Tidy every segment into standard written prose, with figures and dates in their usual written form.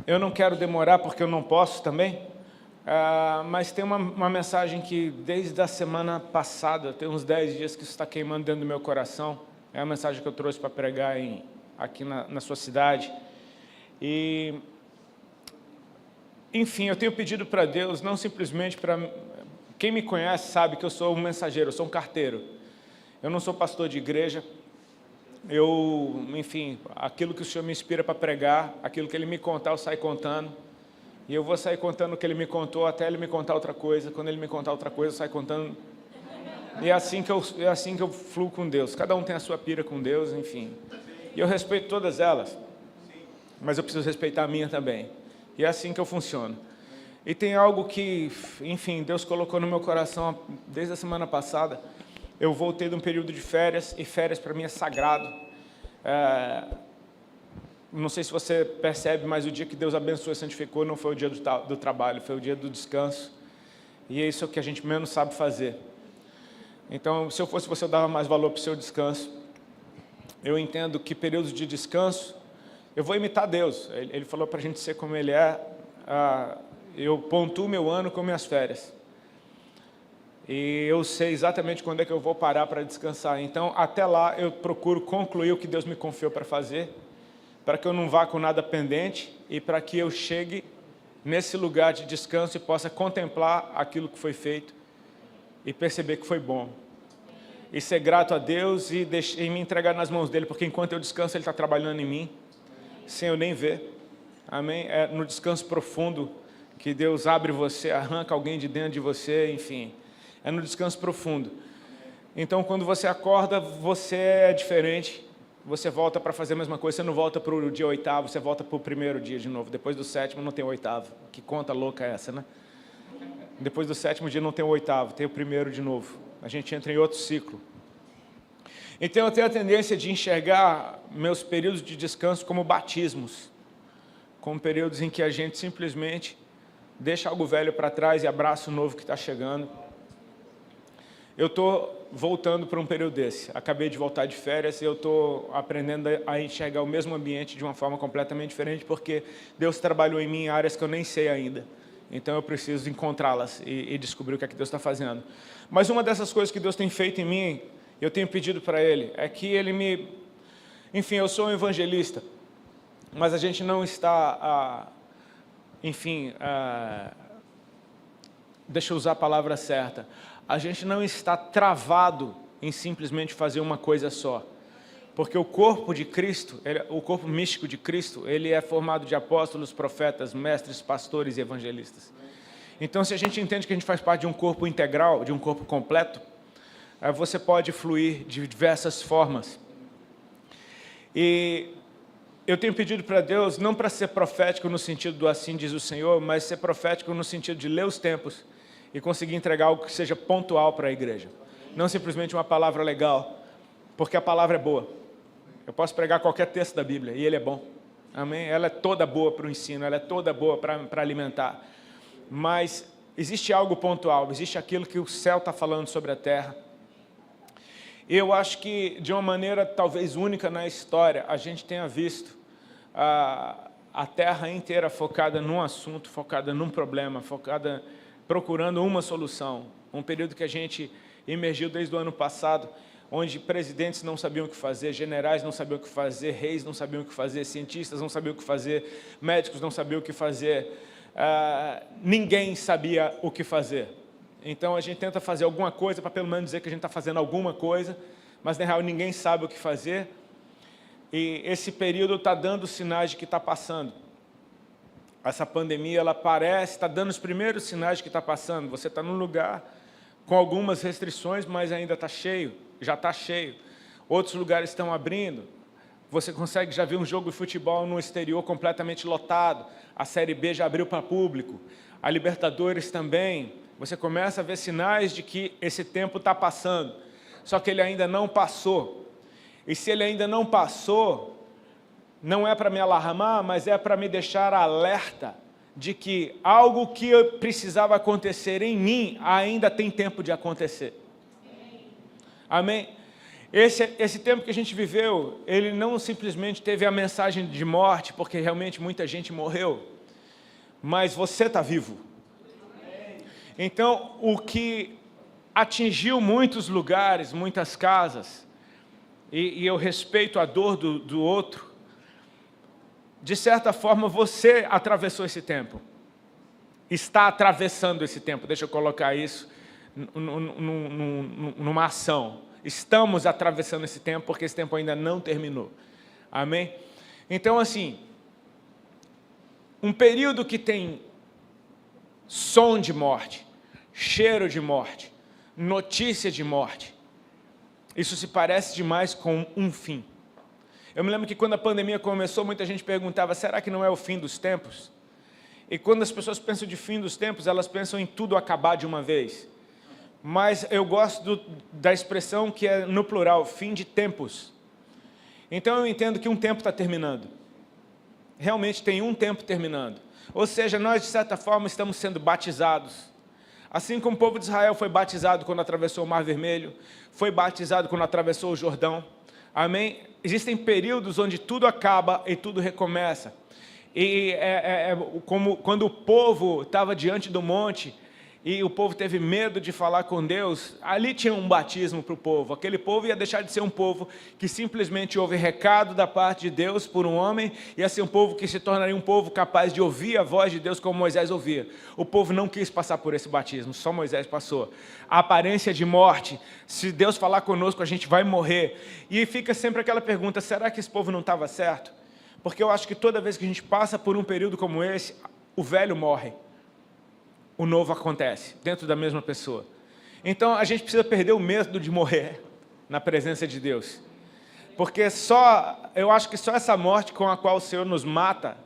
Eu não quero demorar porque eu não posso também, mas tem uma mensagem que desde a semana passada, tem uns 10 dias que isso está queimando dentro do meu coração. É a mensagem que eu trouxe para pregar aqui na sua cidade. E, enfim, eu tenho pedido para Deus, não simplesmente para... Quem me conhece sabe que eu sou um mensageiro, eu sou um carteiro. Eu não sou pastor de igreja. Enfim, aquilo que o Senhor me inspira para pregar, aquilo que Ele me contar, eu saio contando. E eu vou sair contando o que Ele me contou até Ele me contar outra coisa. Quando Ele me contar outra coisa, eu saio contando. E é assim que eu fluo com Deus. Cada um tem a sua pira com Deus, enfim. E eu respeito todas elas, mas eu preciso respeitar a minha também. E é assim que eu funciono. E tem algo que, enfim, Deus colocou no meu coração desde a semana passada. Eu voltei de um período de férias, e férias para mim é sagrado. Não sei se você percebe, mas o dia que Deus abençoou e santificou não foi o dia do trabalho, foi o dia do descanso. E é isso que a gente menos sabe fazer. Então, se eu fosse você, eu dava mais valor para o seu descanso. Eu entendo que períodos de descanso, eu vou imitar Deus. Ele falou para a gente ser como Ele é. Eu pontuo meu ano com minhas férias. E eu sei exatamente quando é que eu vou parar para descansar. Então, até lá, eu procuro concluir o que Deus me confiou para fazer, para que eu não vá com nada pendente e para que eu chegue nesse lugar de descanso e possa contemplar aquilo que foi feito e perceber que foi bom. E ser grato a Deus e me entregar nas mãos dEle, porque enquanto eu descanso, Ele está trabalhando em mim, sem eu nem ver. Amém? É no descanso profundo que Deus abre você, arranca alguém de dentro de você, enfim. É no descanso profundo. Então, quando você acorda, você é diferente. Você volta para fazer a mesma coisa. Você não volta para o dia 8º, você volta para o primeiro dia de novo. Depois do 7º não tem o 8º. Que conta louca é essa, né? Depois do 7º dia não tem o 8º, tem o primeiro de novo. A gente entra em outro ciclo. Então, eu tenho a tendência de enxergar meus períodos de descanso como batismos. Como períodos em que a gente simplesmente deixa algo velho para trás e abraça o novo que está chegando. Eu estou voltando para um período desse. Acabei de voltar de férias e eu estou aprendendo a enxergar o mesmo ambiente de uma forma completamente diferente, porque Deus trabalhou em mim em áreas que eu nem sei ainda. Então eu preciso encontrá-las e descobrir o que é que Deus está fazendo. Mas uma dessas coisas que Deus tem feito em mim, eu tenho pedido para Ele, é que Ele me... Enfim, eu sou um evangelista, mas a gente não está... deixa eu usar a palavra certa. A gente não está travado em simplesmente fazer uma coisa só. Porque o corpo de Cristo, o corpo místico de Cristo, ele é formado de apóstolos, profetas, mestres, pastores e evangelistas. Então, se a gente entende que a gente faz parte de um corpo integral, de um corpo completo, você pode fluir de diversas formas. E eu tenho pedido para Deus, não para ser profético no sentido do assim diz o Senhor, mas ser profético no sentido de ler os tempos e conseguir entregar algo que seja pontual para a igreja. Não simplesmente uma palavra legal, porque a palavra é boa. Eu posso pregar qualquer texto da Bíblia e ele é bom. Amém? Ela é toda boa para o ensino, ela é toda boa para alimentar. Mas existe algo pontual, existe aquilo que o céu está falando sobre a terra. Eu acho que, de uma maneira talvez única na história, a gente tenha visto a terra inteira focada num assunto, focada num problema, focada procurando uma solução. Um período que a gente emergiu desde o ano passado, onde presidentes não sabiam o que fazer, generais não sabiam o que fazer, reis não sabiam o que fazer, cientistas não sabiam o que fazer, médicos não sabiam o que fazer, ninguém sabia o que fazer. Então a gente tenta fazer alguma coisa para pelo menos dizer que a gente está fazendo alguma coisa, mas na real ninguém sabe o que fazer, e esse período está dando sinais de que está passando. Essa pandemia, ela parece, está dando os primeiros sinais de que está passando. Você está num lugar com algumas restrições, mas ainda está cheio, já está cheio. Outros lugares estão abrindo. Você consegue já ver um jogo de futebol no exterior completamente lotado. A Série B já abriu para público. A Libertadores também. Você começa a ver sinais de que esse tempo está passando. Só que ele ainda não passou. E se ele ainda não passou, não é para me alarmar, mas é para me deixar alerta de que algo que precisava acontecer em mim ainda tem tempo de acontecer. Amém? Esse tempo que a gente viveu, ele não simplesmente teve a mensagem de morte, porque realmente muita gente morreu. mas você está vivo. Então, o que atingiu muitos lugares, muitas casas, e eu respeito a dor do outro, de certa forma você atravessou esse tempo, está atravessando esse tempo, deixa eu colocar isso numa ação. Estamos atravessando esse tempo, porque esse tempo ainda não terminou. Amém? Então, assim, um período que tem som de morte, cheiro de morte, notícia de morte, isso se parece demais com um fim. Eu me lembro que quando a pandemia começou, muita gente perguntava, será que não é o fim dos tempos? E quando as pessoas pensam de fim dos tempos, elas pensam em tudo acabar de uma vez. Mas eu gosto da expressão que é no plural, fim de tempos. Então eu entendo que um tempo está terminando. Realmente tem um tempo terminando. Ou seja, nós de certa forma estamos sendo batizados. Assim como o povo de Israel foi batizado quando atravessou o Mar Vermelho, foi batizado quando atravessou o Jordão. Amém? Existem períodos onde tudo acaba e tudo recomeça. E como quando o povo estava diante do monte e o povo teve medo de falar com Deus, ali tinha um batismo para o povo. Aquele povo ia deixar de ser um povo que simplesmente ouve recado da parte de Deus por um homem, ia ser um povo que se tornaria um povo capaz de ouvir a voz de Deus como Moisés ouvia. O povo não quis passar por esse batismo, só Moisés passou. A aparência de morte, se Deus falar conosco, a gente vai morrer. E fica sempre aquela pergunta, será que esse povo não estava certo? Porque eu acho que toda vez que a gente passa por um período como esse, o velho morre. O novo acontece, dentro da mesma pessoa. Então, a gente precisa perder o medo de morrer na presença de Deus. Porque eu acho que só essa morte com a qual o Senhor nos mata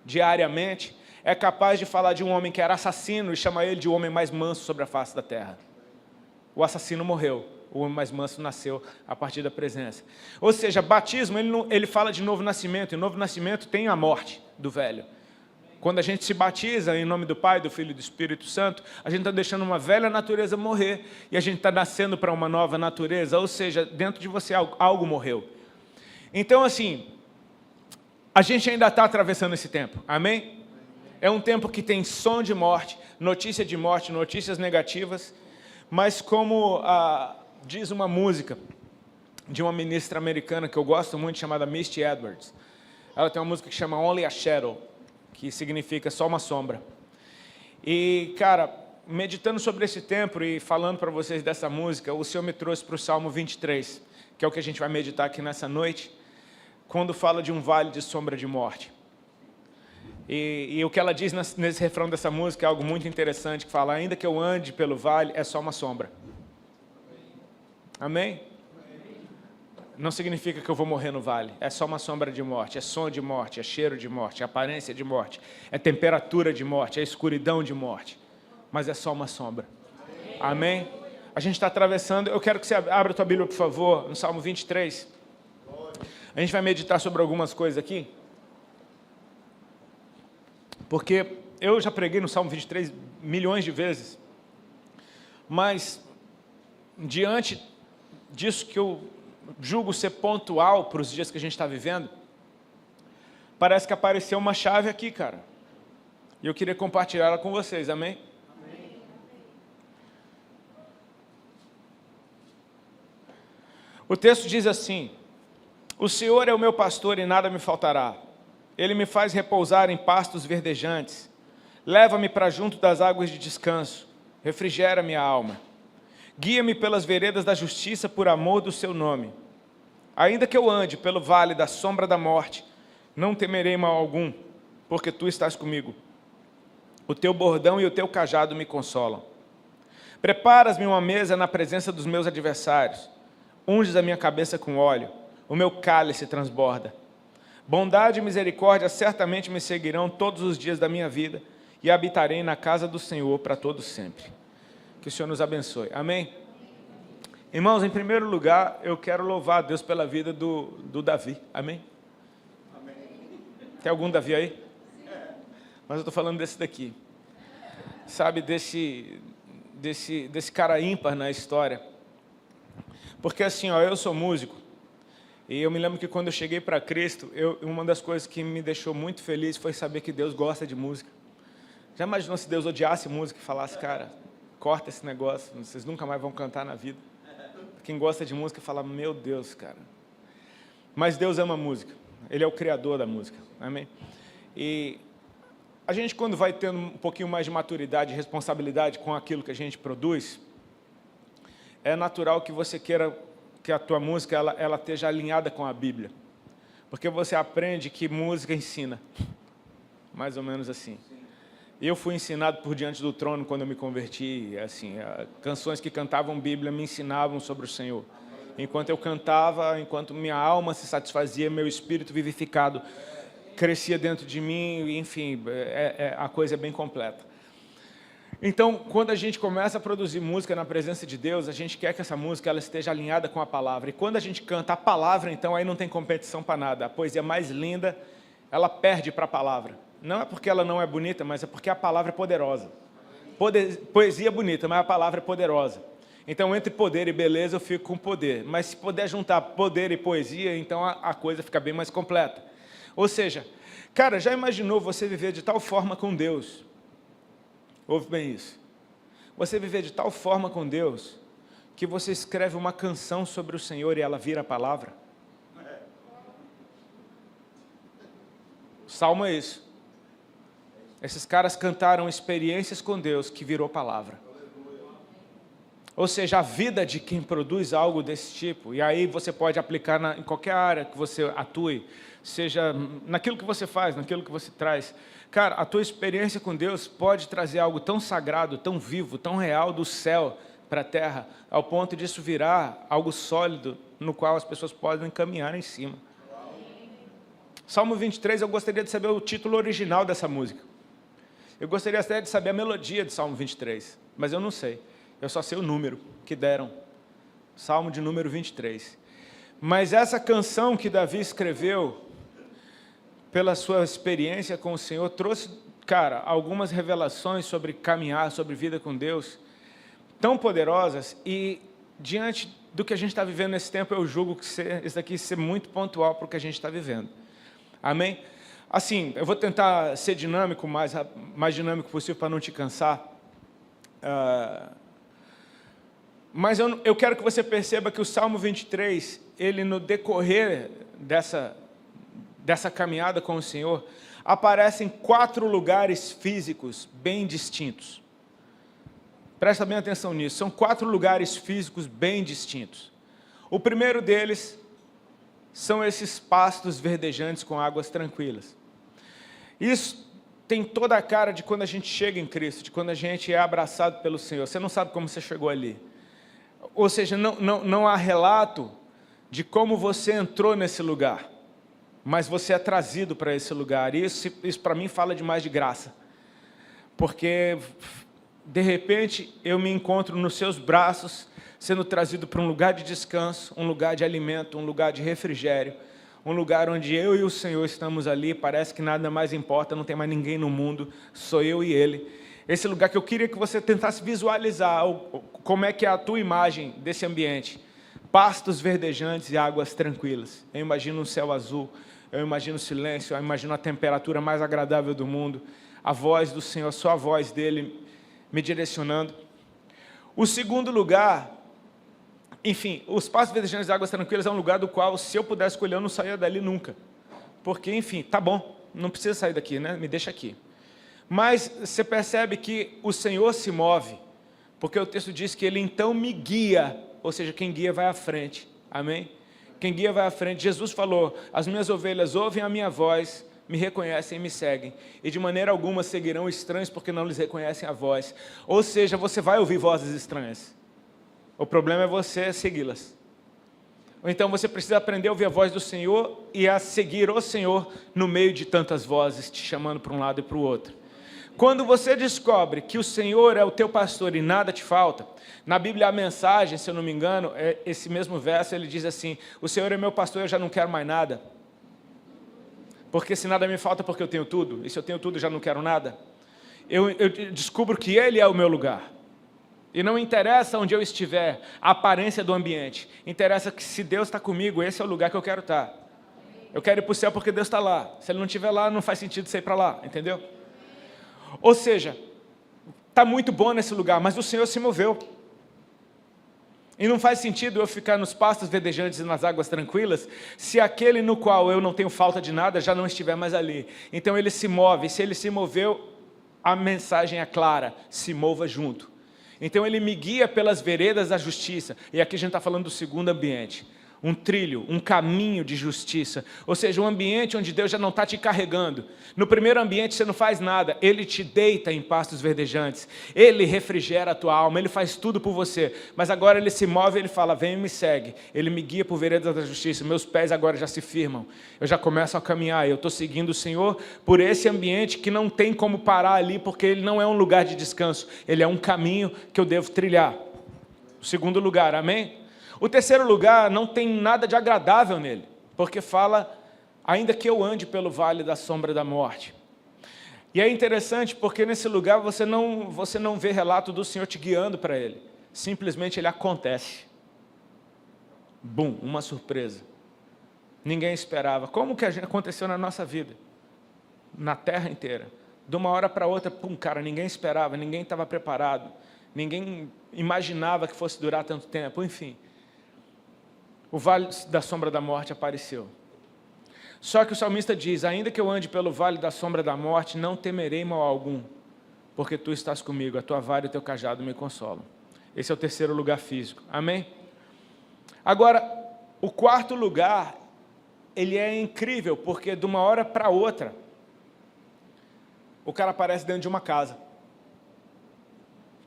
diariamente é capaz de falar de um homem que era assassino e chamar ele de o homem mais manso sobre a face da terra. O assassino morreu, o homem mais manso nasceu a partir da presença. Ou seja, batismo, ele fala de novo nascimento, e novo nascimento tem a morte do velho. Quando a gente se batiza em nome do Pai, do Filho e do Espírito Santo, a gente está deixando uma velha natureza morrer e a gente está nascendo para uma nova natureza, ou seja, dentro de você algo morreu. Então, assim, a gente ainda está atravessando esse tempo, amém? É um tempo que tem som de morte, notícias negativas, mas como diz uma música de uma ministra americana que eu gosto muito, chamada Misty Edwards. Ela tem uma música que chama Only a Shadow, que significa só uma sombra. E, cara, meditando sobre esse tempo e falando para vocês dessa música, o Senhor me trouxe para o Salmo 23, que é o que a gente vai meditar aqui nessa noite, quando fala de um vale de sombra de morte. E o que ela diz nesse refrão dessa música é algo muito interessante, que fala, ainda que eu ande pelo vale, é só uma sombra. Amém? Não significa que eu vou morrer no vale, é só uma sombra de morte, é som de morte, é cheiro de morte, é aparência de morte, é temperatura de morte, é escuridão de morte, mas é só uma sombra. Amém? A gente está atravessando, eu quero que você abra a tua Bíblia, por favor, no Salmo 23. A gente vai meditar sobre algumas coisas aqui, porque eu já preguei no Salmo 23 milhões de vezes, mas diante disso que eu julgo ser pontual para os dias que a gente está vivendo, parece que apareceu uma chave aqui, cara. E eu queria compartilhar ela com vocês, amém? Amém. O texto diz assim, o Senhor é o meu pastor e nada me faltará. Ele me faz repousar em pastos verdejantes. Leva-me para junto das águas de descanso. Refrigera minha alma. Guia-me pelas veredas da justiça por amor do seu nome. Ainda que eu ande pelo vale da sombra da morte, não temerei mal algum, porque tu estás comigo. O teu bordão e o teu cajado me consolam. Preparas-me uma mesa na presença dos meus adversários. Unges a minha cabeça com óleo. O meu cálice transborda. Bondade e misericórdia certamente me seguirão todos os dias da minha vida e habitarei na casa do Senhor para todo sempre. Que o Senhor nos abençoe. Amém? Irmãos, em primeiro lugar, eu quero louvar a Deus pela vida do Davi. Amém? Amém. Tem algum Davi aí? Mas eu estou falando desse daqui. Sabe, desse cara ímpar na história. Porque assim, ó, eu sou músico. E eu me lembro que quando eu cheguei para Cristo, uma das coisas que me deixou muito feliz foi saber que Deus gosta de música. Já imaginou se Deus odiasse música e falasse, cara, corta esse negócio, vocês nunca mais vão cantar na vida? Quem gosta de música fala, meu Deus, cara. Mas Deus ama a música, Ele é o criador da música, amém? E a gente, quando vai tendo um pouquinho mais de maturidade e responsabilidade com aquilo que a gente produz, é natural que você queira que a tua música ela esteja alinhada com a Bíblia. Porque você aprende que música ensina. Mais ou menos assim. Eu fui ensinado por diante do trono quando eu me converti. Assim, canções que cantavam Bíblia me ensinavam sobre o Senhor. Enquanto eu cantava, enquanto minha alma se satisfazia, meu espírito vivificado crescia dentro de mim, enfim, a coisa é bem completa. Então, quando a gente começa a produzir música na presença de Deus, a gente quer que essa música ela esteja alinhada com a palavra. E quando a gente canta a palavra, então aí não tem competição para nada. A poesia mais linda, ela perde para a palavra. Não é porque ela não é bonita, mas é porque a palavra é poderosa. Poesia é bonita, mas a palavra é poderosa. Então, entre poder e beleza, eu fico com poder. Mas se puder juntar poder e poesia, então a coisa fica bem mais completa. Ou seja, cara, já imaginou você viver de tal forma com Deus? Ouve bem isso. Você viver de tal forma com Deus, que você escreve uma canção sobre o Senhor e ela vira a palavra? O Salmo é isso. Esses caras cantaram experiências com Deus que virou palavra. Ou seja, a vida de quem produz algo desse tipo, e aí você pode aplicar em qualquer área que você atue, seja naquilo que você faz, naquilo que você traz. Cara, a tua experiência com Deus pode trazer algo tão sagrado, tão vivo, tão real do céu para a terra, ao ponto disso virar algo sólido, no qual as pessoas podem caminhar em cima. Salmo 23, eu gostaria de saber o título original dessa música. Eu gostaria até de saber a melodia de Salmo 23, mas eu não sei. Eu só sei o número que deram. Salmo de número 23. Mas essa canção que Davi escreveu, pela sua experiência com o Senhor, trouxe, cara, algumas revelações sobre caminhar, sobre vida com Deus, tão poderosas, e diante do que a gente está vivendo nesse tempo, eu julgo que isso daqui ser muito pontual para o que a gente está vivendo. Amém? Assim, eu vou tentar ser dinâmico, mais dinâmico possível para não te cansar. Mas eu quero que você perceba que o Salmo 23, ele no decorrer dessa caminhada com o Senhor, aparecem 4 lugares físicos bem distintos. Presta bem atenção nisso, são 4 lugares físicos bem distintos. O primeiro deles são esses pastos verdejantes com águas tranquilas. Isso tem toda a cara de quando a gente chega em Cristo, de quando a gente é abraçado pelo Senhor. Você não sabe como você chegou ali. Ou seja, não há relato de como você entrou nesse lugar, mas você é trazido para esse lugar. E isso para mim fala demais de graça, porque de repente eu me encontro nos seus braços, sendo trazido para um lugar de descanso, um lugar de alimento, um lugar de refrigério, um lugar onde eu e o Senhor estamos ali, parece que nada mais importa, não tem mais ninguém no mundo, sou eu e Ele. Esse lugar que eu queria que você tentasse visualizar, como é que é a tua imagem desse ambiente. Pastos verdejantes e águas tranquilas. Eu imagino um céu azul, eu imagino o silêncio, eu imagino a temperatura mais agradável do mundo, a voz do Senhor, só a voz dEle me direcionando. O segundo lugar, enfim, os pastos verdejantes e águas tranquilas é um lugar do qual, se eu pudesse escolher, eu não saía dali nunca. Porque, enfim, tá bom, não precisa sair daqui, né? Me deixa aqui. Mas você percebe que o Senhor se move, porque o texto diz que Ele então me guia, ou seja, quem guia vai à frente, amém? Quem guia vai à frente. Jesus falou, as minhas ovelhas ouvem a minha voz, me reconhecem e me seguem, e de maneira alguma seguirão estranhos, porque não lhes reconhecem a voz. Ou seja, você vai ouvir vozes estranhas, o problema é você segui-las. Ou então você precisa aprender a ouvir a voz do Senhor, e a seguir o Senhor, no meio de tantas vozes, te chamando para um lado e para o outro. Quando você descobre que o Senhor é o teu pastor e nada te falta, na Bíblia a mensagem, se eu não me engano, esse mesmo verso, ele diz assim, o Senhor é meu pastor, eu já não quero mais nada. Porque se nada me falta, porque eu tenho tudo, e se eu tenho tudo, eu já não quero nada. Eu descubro que Ele é o meu lugar. E não interessa onde eu estiver, a aparência do ambiente, interessa que se Deus está comigo, esse é o lugar que eu quero estar. Eu quero ir para o céu porque Deus está lá. Se Ele não estiver lá, não faz sentido você ir para lá, entendeu? Ou seja, está muito bom nesse lugar, mas o Senhor se moveu. E não faz sentido eu ficar nos pastos verdejantes e nas águas tranquilas, se aquele no qual eu não tenho falta de nada já não estiver mais ali. Então ele se move, e se ele se moveu, a mensagem é clara: se mova junto. Então ele me guia pelas veredas da justiça, e aqui a gente está falando do segundo ambiente. Um trilho, um caminho de justiça, ou seja, um ambiente onde Deus já não está te carregando. No primeiro ambiente você não faz nada, Ele te deita em pastos verdejantes, Ele refrigera a tua alma, Ele faz tudo por você, mas agora Ele se move e Ele fala: vem e me segue. Ele me guia por veredas da justiça, meus pés agora já se firmam, eu já começo a caminhar, eu estou seguindo o Senhor por esse ambiente que não tem como parar ali, porque Ele não é um lugar de descanso, Ele é um caminho que eu devo trilhar. O segundo lugar, amém? O terceiro lugar não tem nada de agradável nele, porque fala: ainda que eu ande pelo vale da sombra da morte. E é interessante porque nesse lugar você não vê relato do Senhor te guiando para ele, simplesmente ele acontece. Bum, uma surpresa. Ninguém esperava. Como que aconteceu na nossa vida? Na terra inteira. De uma hora para outra, pum, cara, ninguém esperava, ninguém estava preparado, ninguém imaginava que fosse durar tanto tempo, enfim. O vale da sombra da morte apareceu. Só que o salmista diz: ainda que eu ande pelo vale da sombra da morte, não temerei mal algum, porque tu estás comigo, a tua vara e o teu cajado me consolam. Esse é o terceiro lugar físico, amém? Agora, o quarto lugar, ele é incrível, porque de uma hora para outra, o cara aparece dentro de uma casa.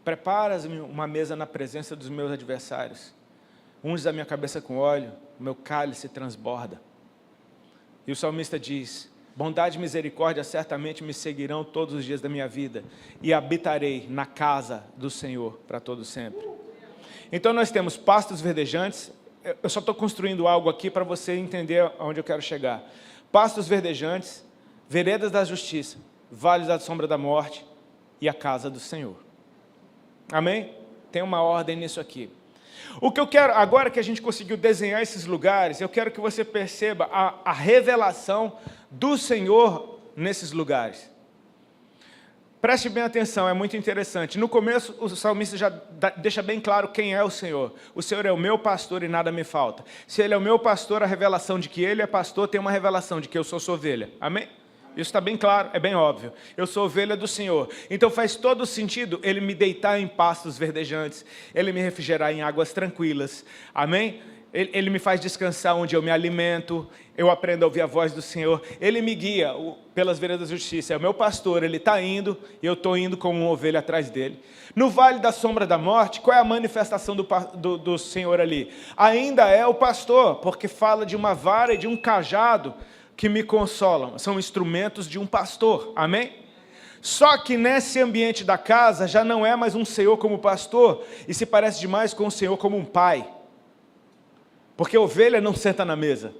Preparas-me uma mesa na presença dos meus adversários. Unges a minha cabeça com óleo, o meu cálice transborda. E o salmista diz: bondade e misericórdia certamente me seguirão todos os dias da minha vida, e habitarei na casa do Senhor para todo sempre. Então nós temos pastos verdejantes. Eu só estou construindo algo aqui para você entender aonde eu quero chegar. Pastos verdejantes, veredas da justiça, vales da sombra da morte e a casa do Senhor. Amém? Tem uma ordem nisso aqui. O que eu quero, agora que a gente conseguiu desenhar esses lugares, eu quero que você perceba a revelação do Senhor nesses lugares. Preste bem atenção, é muito interessante. No começo, o salmista já deixa bem claro quem é o Senhor. O Senhor é o meu pastor e nada me falta. Se Ele é o meu pastor, a revelação de que Ele é pastor tem uma revelação de que eu sou sua ovelha. Amém? Isso está bem claro, é bem óbvio. Eu sou ovelha do Senhor. Então faz todo sentido Ele me deitar em pastos verdejantes, Ele me refrigerar em águas tranquilas. Amém? Ele me faz descansar onde eu me alimento, eu aprendo a ouvir a voz do Senhor. Ele me guia pelas veredas da justiça. É o meu pastor, Ele está indo e eu estou indo como uma ovelha atrás dele. No vale da sombra da morte, qual é a manifestação do Senhor ali? Ainda é o pastor, porque fala de uma vara e de um cajado que me consolam. São instrumentos de um pastor. Amém? Só que nesse ambiente da casa já não é mais um Senhor como pastor e se parece demais com o Senhor como um pai. Porque a ovelha não senta na mesa.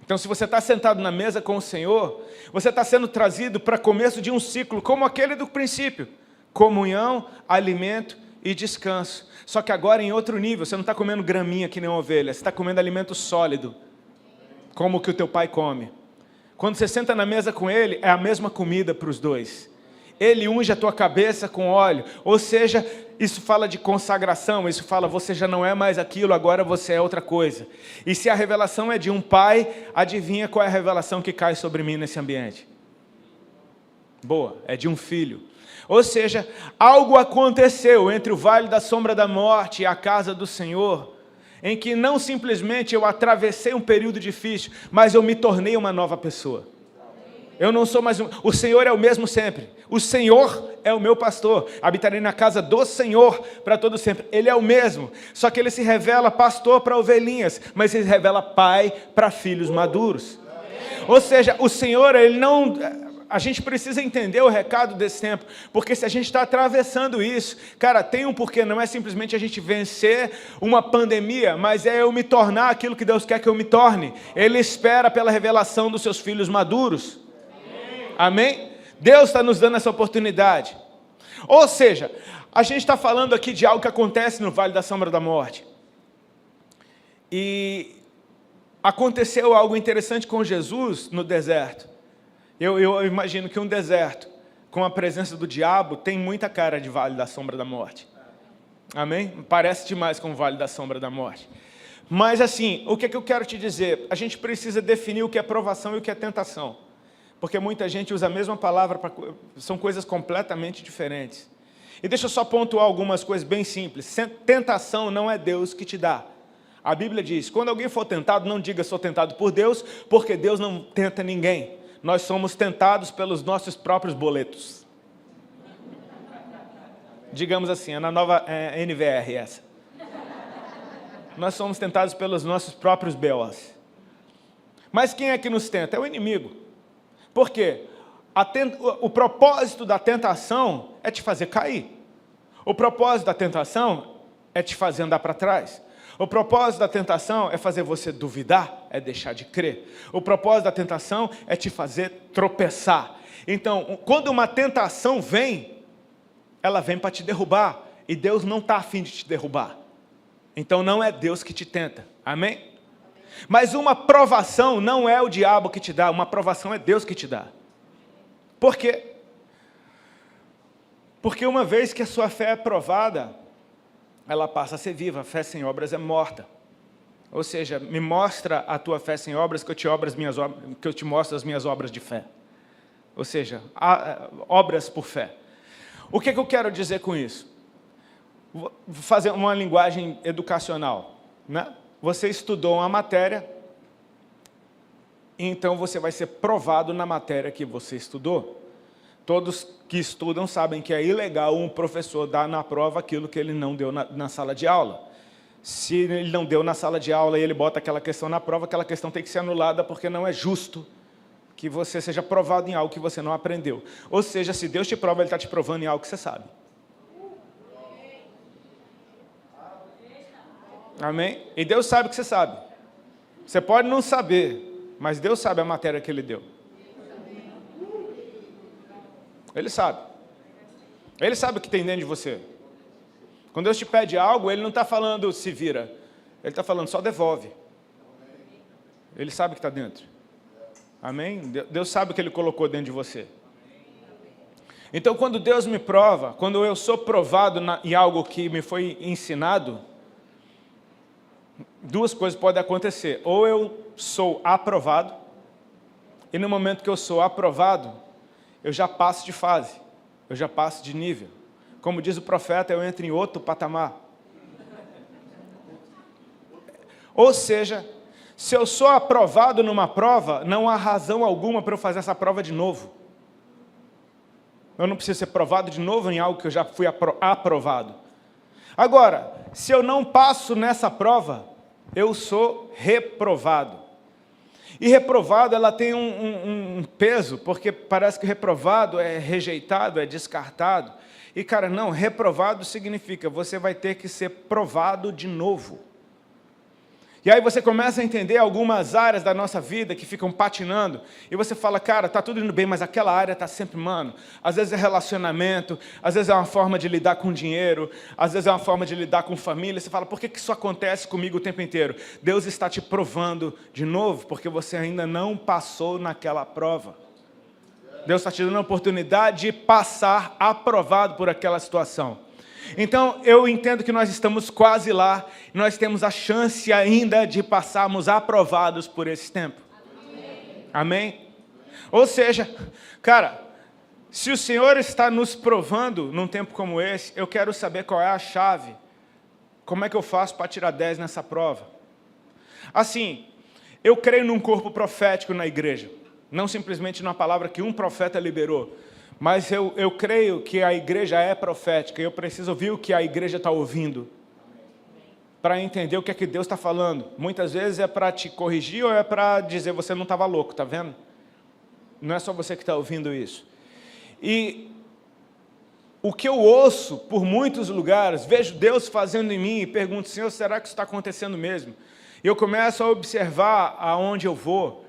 Então, se você está sentado na mesa com o Senhor, você está sendo trazido para começo de um ciclo, como aquele do princípio. Comunhão, alimento e descanso. Só que agora em outro nível, você não está comendo graminha que nem uma ovelha, você está comendo alimento sólido, como o que o teu pai come. Quando você senta na mesa com ele, é a mesma comida para os dois. Ele unge a tua cabeça com óleo, ou seja, isso fala de consagração, isso fala, você já não é mais aquilo, agora você é outra coisa. E se a revelação é de um pai, adivinha qual é a revelação que cai sobre mim nesse ambiente? Boa, é de um filho. Ou seja, algo aconteceu entre o vale da sombra da morte e a casa do Senhor, em que não simplesmente eu atravessei um período difícil, mas eu me tornei uma nova pessoa. Eu não sou mais o Senhor é o mesmo sempre. O Senhor é o meu pastor. Habitarei na casa do Senhor para todo sempre. Ele é o mesmo. Só que ele se revela pastor para ovelhinhas, mas ele se revela pai para filhos maduros. Ou seja, o Senhor, ele não... A gente precisa entender o recado desse tempo, porque se a gente está atravessando isso, cara, tem um porquê, não é simplesmente a gente vencer uma pandemia, mas é eu me tornar aquilo que Deus quer que eu me torne. Ele espera pela revelação dos seus filhos maduros. Amém? Deus está nos dando essa oportunidade. Ou seja, a gente está falando aqui de algo que acontece no Vale da Sombra da Morte. E aconteceu algo interessante com Jesus no deserto. Eu imagino que um deserto com a presença do diabo tem muita cara de vale da sombra da morte. Amém? Parece demais com o vale da sombra da morte. Mas assim, o que é que eu quero te dizer? A gente precisa definir o que é provação e o que é tentação. Porque muita gente usa a mesma palavra, são coisas completamente diferentes. E deixa eu só pontuar algumas coisas bem simples. Tentação não é Deus que te dá. A Bíblia diz, quando alguém for tentado, não diga sou tentado por Deus, porque Deus não tenta ninguém. Nós somos tentados pelos nossos próprios boletos. Digamos assim, é na nova NVR essa. Nós somos tentados pelos nossos próprios BOs. Mas quem é que nos tenta? É o inimigo. Por quê? O propósito da tentação é te fazer cair. O propósito da tentação é te fazer andar para trás. O propósito da tentação é fazer você duvidar, é deixar de crer. O propósito da tentação é te fazer tropeçar. Então, quando uma tentação vem, ela vem para te derrubar. E Deus não está a fim de te derrubar. Então, não é Deus que te tenta. Amém? Mas uma provação não é o diabo que te dá. Uma provação é Deus que te dá. Por quê? Porque uma vez que a sua fé é provada, ela passa a ser viva. A fé sem obras é morta. Ou seja, me mostra a tua fé sem obras, que eu te mostro as minhas obras de fé. Ou seja, obras por fé. O que eu quero dizer com isso? Vou fazer uma linguagem educacional, né? Você estudou uma matéria, então você vai ser provado na matéria que você estudou. Todos que estudam sabem que é ilegal um professor dar na prova aquilo que ele não deu na sala de aula. Se ele não deu na sala de aula e ele bota aquela questão na prova, aquela questão tem que ser anulada, porque não é justo que você seja provado em algo que você não aprendeu. Ou seja, se Deus te prova, Ele está te provando em algo que você sabe. Amém? E Deus sabe o que você sabe. Você pode não saber, mas Deus sabe a matéria que Ele deu. Ele sabe. Ele sabe o que tem dentro de você. Quando Deus te pede algo, Ele não está falando se vira. Ele está falando só devolve. Ele sabe o que está dentro. Amém? Deus sabe o que Ele colocou dentro de você. Então, quando Deus me prova, quando eu sou provado em algo que me foi ensinado, duas coisas podem acontecer. Ou eu sou aprovado, e no momento que eu sou aprovado, eu já passo de fase, eu já passo de nível. Como diz o profeta, eu entro em outro patamar. Ou seja, se eu sou aprovado numa prova, não há razão alguma para eu fazer essa prova de novo. Eu não preciso ser provado de novo em algo que eu já fui aprovado. Agora, se eu não passo nessa prova, eu sou reprovado. E reprovado, ela tem um peso, porque parece que reprovado é rejeitado, é descartado. E, cara, não, reprovado significa você vai ter que ser provado de novo. E aí você começa a entender algumas áreas da nossa vida que ficam patinando, e você fala, cara, tá tudo indo bem, mas aquela área tá sempre, mano, às vezes é relacionamento, às vezes é uma forma de lidar com dinheiro, às vezes é uma forma de lidar com família. Você fala, por que isso acontece comigo o tempo inteiro? Deus está te provando de novo, porque você ainda não passou naquela prova. Deus está te dando a oportunidade de passar aprovado por aquela situação. Então, eu entendo que nós estamos quase lá, nós temos a chance ainda de passarmos aprovados por esse tempo. Amém? Amém? Ou seja, cara, se o Senhor está nos provando num tempo como esse, eu quero saber qual é a chave. Como é que eu faço para tirar 10 nessa prova? Assim, eu creio num corpo profético na igreja, não simplesmente numa palavra que um profeta liberou. Mas eu creio que a igreja é profética, e eu preciso ouvir o que a igreja está ouvindo, para entender o que é que Deus está falando. Muitas vezes é para te corrigir ou é para dizer, você não estava louco, tá vendo? Não é só você que está ouvindo isso. E o que eu ouço por muitos lugares, vejo Deus fazendo em mim e pergunto, Senhor, será que isso está acontecendo mesmo? E eu começo a observar aonde eu vou,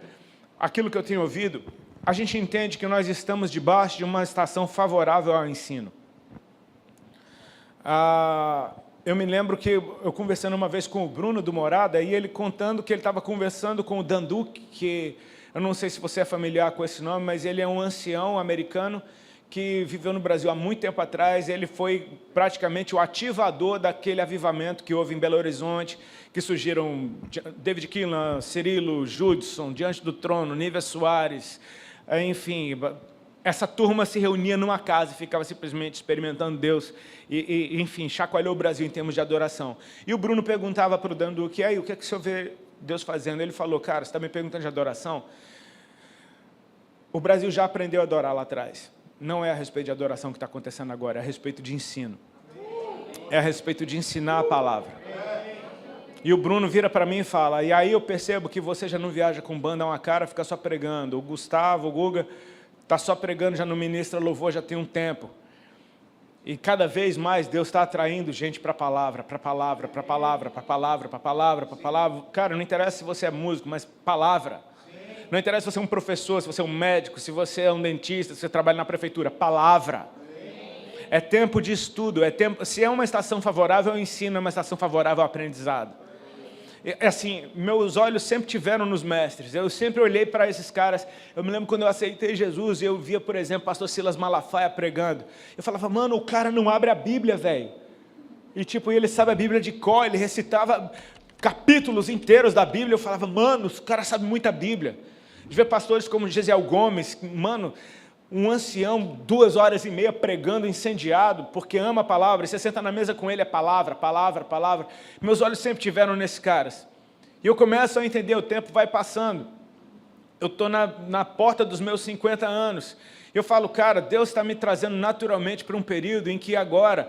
aquilo que eu tenho ouvido. A gente entende que nós estamos debaixo de uma estação favorável ao ensino. Eu me lembro que eu conversando uma vez com o Bruno do Morada, e ele contando que ele estava conversando com o Danduque, que Eu não sei se você é familiar com esse nome, mas ele é um ancião americano que viveu no Brasil há muito tempo atrás. Ele foi praticamente o ativador daquele avivamento que houve em Belo Horizonte, que surgiram David Keelan, Cirilo, Judson, Diante do Trono, Nívia Soares, enfim. Essa turma se reunia numa casa e ficava simplesmente experimentando Deus e enfim, chacoalhou o Brasil em termos de adoração. E o Bruno perguntava para o Dan Duque, aí, o que é que o senhor vê Deus fazendo? Ele falou, cara, você está me perguntando de adoração? O Brasil já aprendeu a adorar lá atrás. Não é a respeito de adoração que está acontecendo agora, é a respeito de ensino. É a respeito de ensinar a palavra. E o Bruno vira para mim e fala, e aí eu percebo que você já não viaja com banda a uma cara, fica só pregando. O Gustavo, o Guga, está só pregando, já não ministra louvor, já tem um tempo. E cada vez mais Deus está atraindo gente para a palavra, para a palavra, para a palavra, para a palavra, para a palavra, para a palavra. Cara, não interessa se você é músico, mas palavra. Não interessa se você é um professor, se você é um médico, se você é um dentista, se você trabalha na prefeitura. Palavra. É tempo de estudo. Se é uma estação favorável ao ensino, é uma estação favorável ao aprendizado. Assim, meus olhos sempre tiveram nos mestres. Eu sempre olhei para esses caras. Eu me lembro quando eu aceitei Jesus, eu via, por exemplo, pastor Silas Malafaia pregando. Eu falava, mano, o cara não abre a Bíblia, velho. E tipo, ele sabe a Bíblia de cor, ele recitava capítulos inteiros da Bíblia. Eu falava, mano, o cara sabe muita Bíblia. De ver pastores como Gesiel Gomes, mano, um ancião, 2h30 pregando incendiado, porque ama a palavra, e você senta na mesa com ele, é palavra, palavra, palavra. Meus olhos sempre tiveram nesses caras. E eu começo a entender, o tempo vai passando. Eu estou na porta dos meus 50 anos. Eu falo, cara, Deus está me trazendo naturalmente para um período em que agora,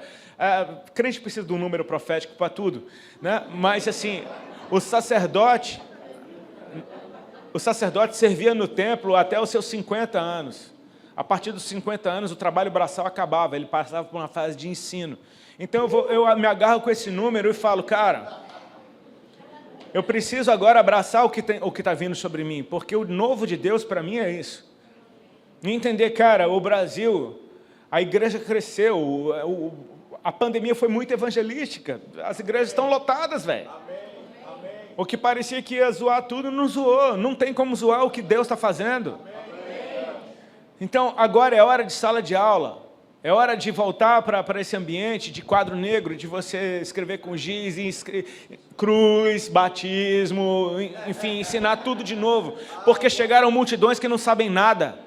crente precisa de um número profético para tudo, né? Mas assim, o sacerdote servia no templo até os seus 50 anos. A partir dos 50 anos, o trabalho braçal acabava, ele passava por uma fase de ensino. Então, eu me agarro com esse número e falo, cara, eu preciso agora abraçar o que está vindo sobre mim, porque o novo de Deus, para mim, é isso. E entender, cara, o Brasil, a igreja cresceu, a pandemia foi muito evangelística, as igrejas estão lotadas, velho. O que parecia que ia zoar tudo, não zoou. Não tem como zoar o que Deus está fazendo. Então, agora é hora de sala de aula. É hora de voltar para esse ambiente de quadro negro, de você escrever com giz, cruz, batismo, enfim, ensinar tudo de novo. Porque chegaram multidões que não sabem nada.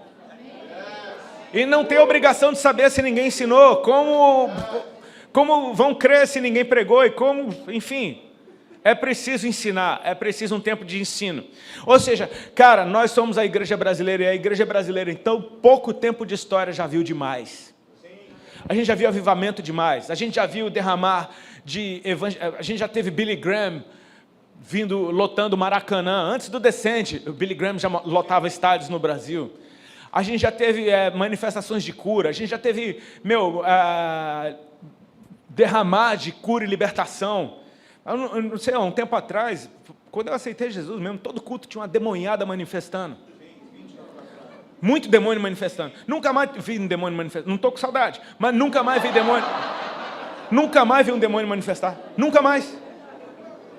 E não tem obrigação de saber se ninguém ensinou. Como vão crer se ninguém pregou? E como, enfim... É preciso ensinar, é preciso um tempo de ensino. Ou seja, cara, nós somos a igreja brasileira, e a igreja brasileira, então, pouco tempo de história já viu demais. A gente já viu avivamento demais, a gente já viu derramar de evangelho, a gente já teve Billy Graham lotando Maracanã. Antes do Descende, o Billy Graham já lotava estádios no Brasil. A gente já teve manifestações de cura, a gente já teve, derramar de cura e libertação. Eu não sei, há um tempo atrás, quando eu aceitei Jesus mesmo, todo culto tinha uma demonhada manifestando. Muito demônio manifestando. Nunca mais vi um demônio manifestando. Não estou com saudade, mas nunca mais vi demônio. Nunca mais vi um demônio manifestar. Nunca mais.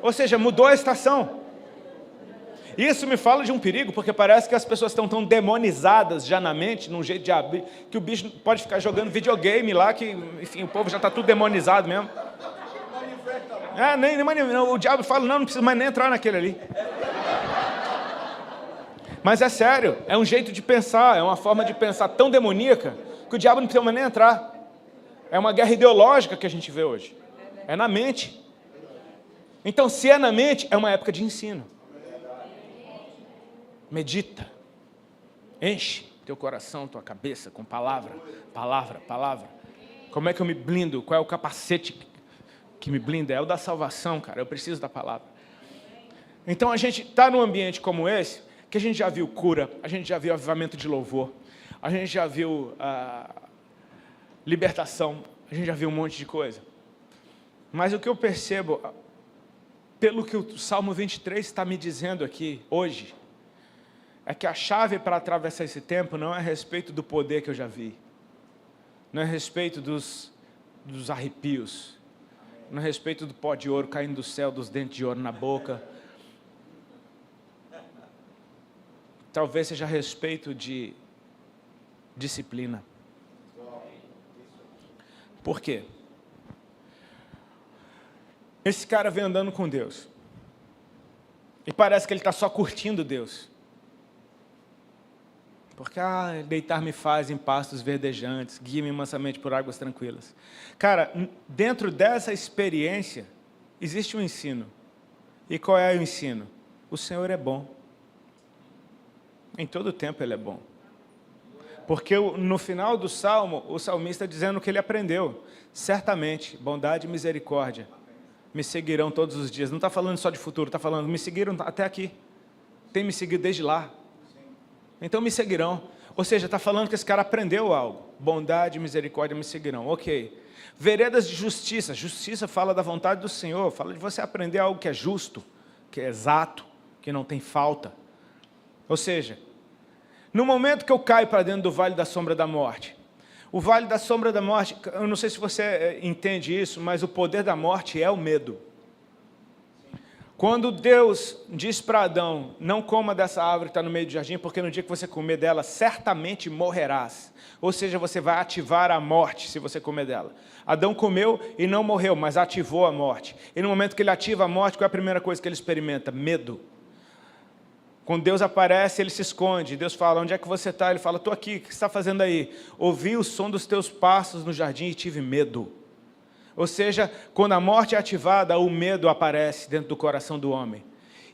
Ou seja, mudou a estação. Isso me fala de um perigo, porque parece que as pessoas estão tão demonizadas já na mente, num jeito de abrir, que o bicho pode ficar jogando videogame lá, que, enfim, o povo já está tudo demonizado mesmo. O diabo fala, não precisa mais nem entrar naquele ali. Mas é sério, é um jeito de pensar, é uma forma de pensar tão demoníaca, que o diabo não precisa mais nem entrar. É uma guerra ideológica que a gente vê hoje. É na mente. Então, se é na mente, é uma época de ensino. Medita. Enche teu coração, tua cabeça com palavra, palavra, palavra. Como é que eu me blindo? Qual é o capacete que me blinda? É o da salvação, cara. Eu preciso da palavra. Então a gente está num ambiente como esse, que a gente já viu cura, a gente já viu avivamento de louvor, a gente já viu libertação, a gente já viu um monte de coisa. Mas o que eu percebo, pelo que o Salmo 23 está me dizendo aqui hoje, é que a chave para atravessar esse tempo não é a respeito do poder que eu já vi, não é a respeito dos arrepios, não é a respeito do pó de ouro caindo do céu, dos dentes de ouro na boca. talvez seja a respeito de disciplina. Por quê? Esse cara vem andando com Deus. E parece que ele está só curtindo Deus. Porque, deitar-me faz em pastos verdejantes, guia-me mansamente por águas tranquilas. Cara, dentro dessa experiência, existe um ensino. E qual é o ensino? O Senhor é bom. Em todo tempo Ele é bom. Porque no final do Salmo, o salmista dizendo que ele aprendeu. Certamente, bondade e misericórdia me seguirão todos os dias. Não está falando só de futuro, está falando, me seguiram até aqui. Tem me seguido desde lá. Então me seguirão. Ou seja, está falando que esse cara aprendeu algo. Bondade e misericórdia me seguirão. Ok. Veredas de justiça. Justiça fala da vontade do Senhor. Fala de você aprender algo que é justo, que é exato, que não tem falta. Ou seja, no momento que eu caio para dentro do vale da sombra da morte, o vale da sombra da morte, eu não sei se você entende isso, mas o poder da morte é o medo. Quando Deus diz para Adão, não coma dessa árvore que está no meio do jardim, porque no dia que você comer dela, certamente morrerás. Ou seja, você vai ativar a morte se você comer dela. Adão comeu e não morreu, mas ativou a morte. E no momento que ele ativa a morte, qual é a primeira coisa que ele experimenta? Medo. Quando Deus aparece, ele se esconde. Deus fala, onde é que você está? Ele fala, estou aqui, o que você está fazendo aí? Ouvi o som dos teus passos no jardim e tive medo. Ou seja, quando a morte é ativada, o medo aparece dentro do coração do homem.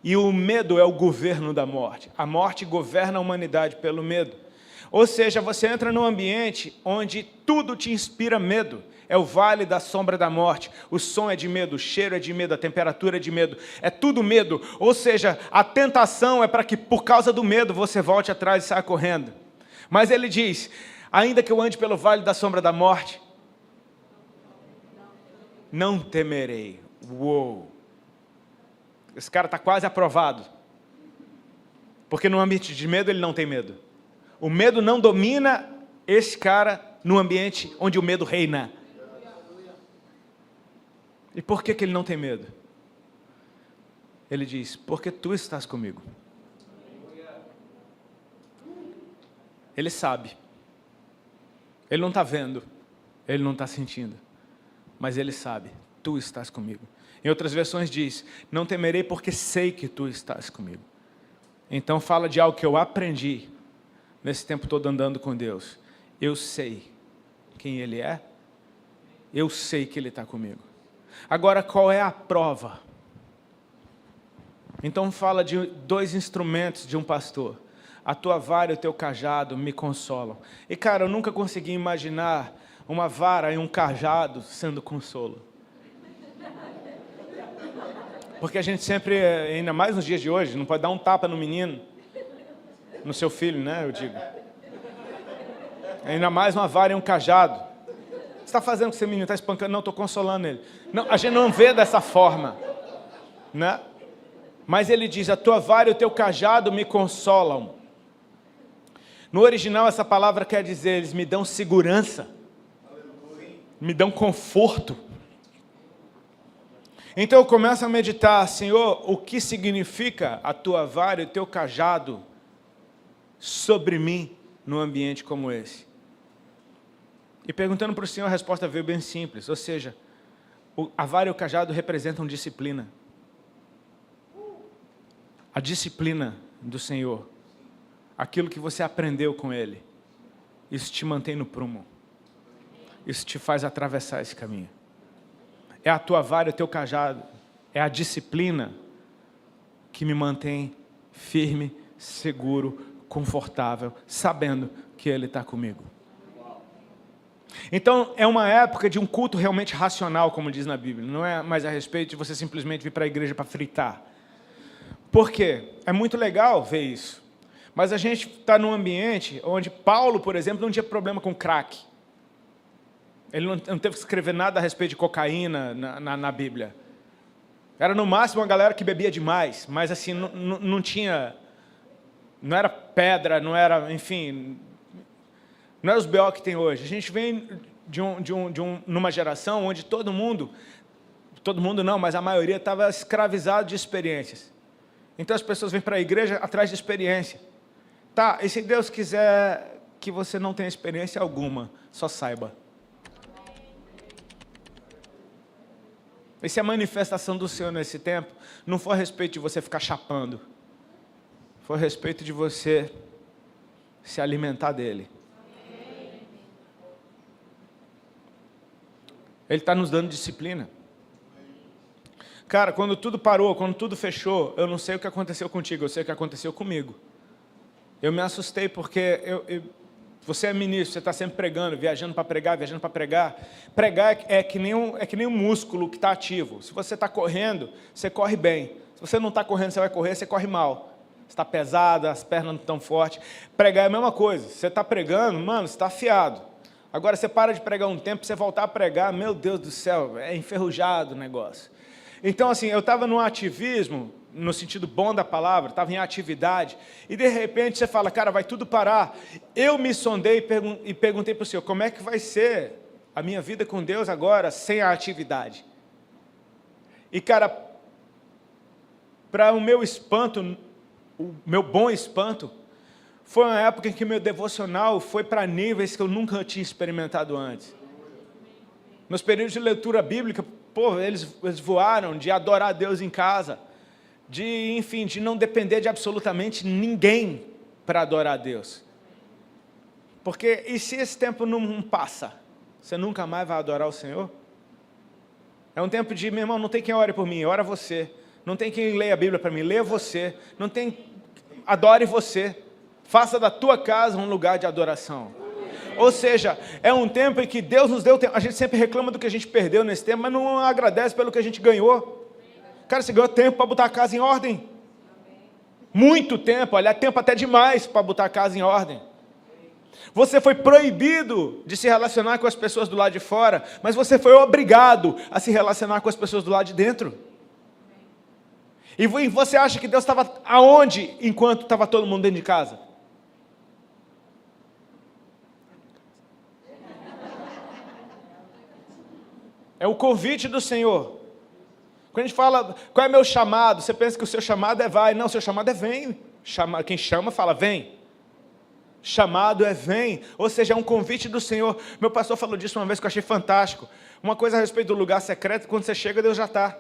E o medo é o governo da morte. A morte governa a humanidade pelo medo. Ou seja, você entra num ambiente onde tudo te inspira medo. É o vale da sombra da morte. O som é de medo, o cheiro é de medo, a temperatura é de medo. É tudo medo. Ou seja, a tentação é para que por causa do medo você volte atrás e saia correndo. Mas ele diz, ainda que eu ande pelo vale da sombra da morte, não temerei. Uou! Esse cara está quase aprovado. Porque no ambiente de medo ele não tem medo. O medo não domina esse cara no ambiente onde o medo reina. E por que ele não tem medo? Ele diz, porque tu estás comigo. Ele sabe. Ele não está vendo. Ele não está sentindo. Mas ele sabe, tu estás comigo. Em outras versões diz, não temerei porque sei que tu estás comigo. Então fala de algo que eu aprendi nesse tempo todo andando com Deus. Eu sei quem Ele é, eu sei que Ele está comigo. Agora, qual é a prova? Então fala de dois instrumentos de um pastor. A tua vara e o teu cajado me consolam. E cara, eu nunca consegui imaginar uma vara e um cajado sendo consolo. Porque a gente sempre, ainda mais nos dias de hoje, não pode dar um tapa no menino, no seu filho, né, eu digo. Ainda mais uma vara e um cajado. Você está fazendo com esse menino? Está espancando? Não, estou consolando ele. Não, a gente não vê dessa forma, né? Mas ele diz, a tua vara e o teu cajado me consolam. No original essa palavra quer dizer, eles me dão segurança. Me dão conforto. Então eu começo a meditar, Senhor, o que significa a tua vara e o teu cajado sobre mim num ambiente como esse? E perguntando para o Senhor, a resposta veio bem simples, ou seja, a vara e o cajado representam disciplina. A disciplina do Senhor, aquilo que você aprendeu com Ele, isso te mantém no prumo. Isso te faz atravessar esse caminho. É a tua vara e o teu cajado. É a disciplina que me mantém firme, seguro, confortável, sabendo que Ele está comigo. Então, é uma época de um culto realmente racional, como diz na Bíblia. Não é mais a respeito de você simplesmente vir para a igreja para fritar. Por quê? É muito legal ver isso. Mas a gente está num ambiente onde Paulo, por exemplo, não tinha problema com crack. Ele não teve que escrever nada a respeito de cocaína na Bíblia. Era no máximo uma galera que bebia demais, mas assim, não tinha, não era pedra, não era, enfim, não era os BO que tem hoje. A gente vem numa geração onde todo mundo não, mas a maioria estava escravizado de experiências. Então as pessoas vêm para a igreja atrás de experiência. Tá, e se Deus quiser que você não tenha experiência alguma, só saiba. E se a manifestação do Senhor nesse tempo não for a respeito de você ficar chapando, for a respeito de você se alimentar dele. Ele está nos dando disciplina. Cara, quando tudo parou, quando tudo fechou, eu não sei o que aconteceu contigo, eu sei o que aconteceu comigo. Eu me assustei porque você é ministro, você está sempre pregando, viajando para pregar, viajando para pregar. Pregar é que nem um músculo que está ativo. Se você está correndo, você corre bem. Se você não está correndo, você vai correr, você corre mal. Você está pesado, as pernas não estão fortes. Pregar é a mesma coisa. Você está pregando, mano, você está afiado. Agora você para de pregar um tempo, você voltar a pregar, meu Deus do céu, é enferrujado o negócio. Então, assim, eu estava num ativismo, no sentido bom da palavra, estava em atividade, e de repente você fala, cara, vai tudo parar. Eu me sondei e perguntei para o Senhor, como é que vai ser a minha vida com Deus agora, sem a atividade? E, cara, para o meu espanto, o meu bom espanto, foi uma época em que meu devocional foi para níveis que eu nunca tinha experimentado antes. Meus períodos de leitura bíblica, pô, eles voaram de adorar a Deus em casa, de não depender de absolutamente ninguém para adorar a Deus. Porque, e se esse tempo não passa, você nunca mais vai adorar o Senhor? É um tempo de, meu irmão, não tem quem ore por mim, ora você. Não tem quem leia a Bíblia para mim, leia você. Não tem, adore você. Faça da tua casa um lugar de adoração. Ou seja, é um tempo em que Deus nos deu tempo. A gente sempre reclama do que a gente perdeu nesse tempo, mas não agradece pelo que a gente ganhou. Cara, você ganhou tempo para botar a casa em ordem. Muito tempo, olha, tempo até demais para botar a casa em ordem. Você foi proibido de se relacionar com as pessoas do lado de fora, mas você foi obrigado a se relacionar com as pessoas do lado de dentro. E você acha que Deus estava aonde enquanto estava todo mundo dentro de casa? É o convite do Senhor. Quando a gente fala, qual é meu chamado? Você pensa que o seu chamado é vai. Não, o seu chamado é vem. Quem chama, fala vem. Chamado é vem. Ou seja, é um convite do Senhor. Meu pastor falou disso uma vez que eu achei fantástico. Uma coisa a respeito do lugar secreto, quando você chega, Deus já está.